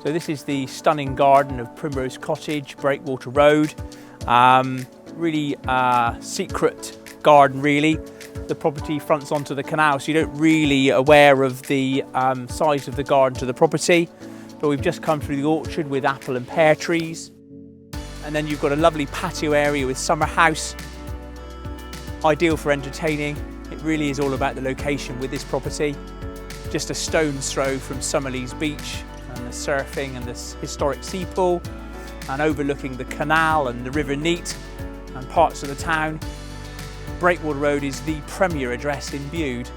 So this is the stunning garden of Primrose Cottage, Breakwater Road. Really secret garden really. The property fronts onto the canal, so you don't really aware of the size of the garden to the property. But we've just come through the orchard with apple and pear trees. And then you've got a lovely patio area with summer house. Ideal for entertaining. It really is all about the location with this property. Just a stone's throw from Summerlees Beach and the surfing and this historic sea pool, and overlooking the canal and the River Neet and parts of the town. Breakwater Road is the premier address in Bude.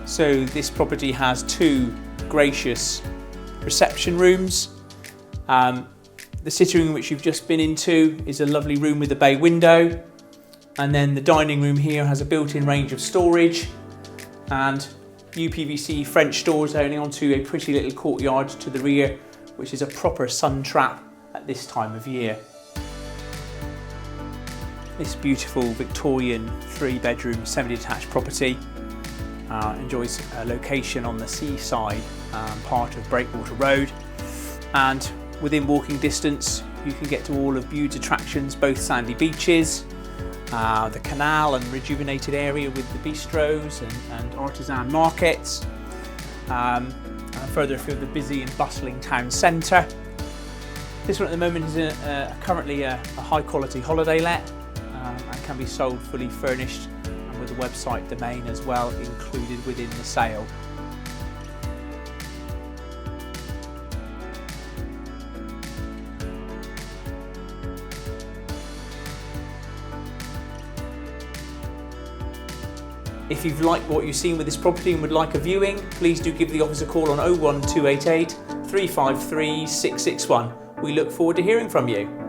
So this property has two gracious reception rooms. The sitting room which you've just been into is a lovely room with a bay window, and then the dining room here has a built-in range of storage and UPVC French doors opening onto a pretty little courtyard to the rear, which is a proper sun trap at this time of year. This beautiful Victorian 3-bedroom semi-detached property enjoys a location on the seaside part of Breakwater Road, and within walking distance you can get to all of Bude's attractions, both sandy beaches, the canal and rejuvenated area with the bistros and artisan markets, and further afield the busy and bustling town centre. This one at the moment is currently a high quality holiday let and can be sold fully furnished and with a website domain as well included within the sale. If you've liked what you've seen with this property and would like a viewing, please do give the office a call on 01288 353 661. We look forward to hearing from you.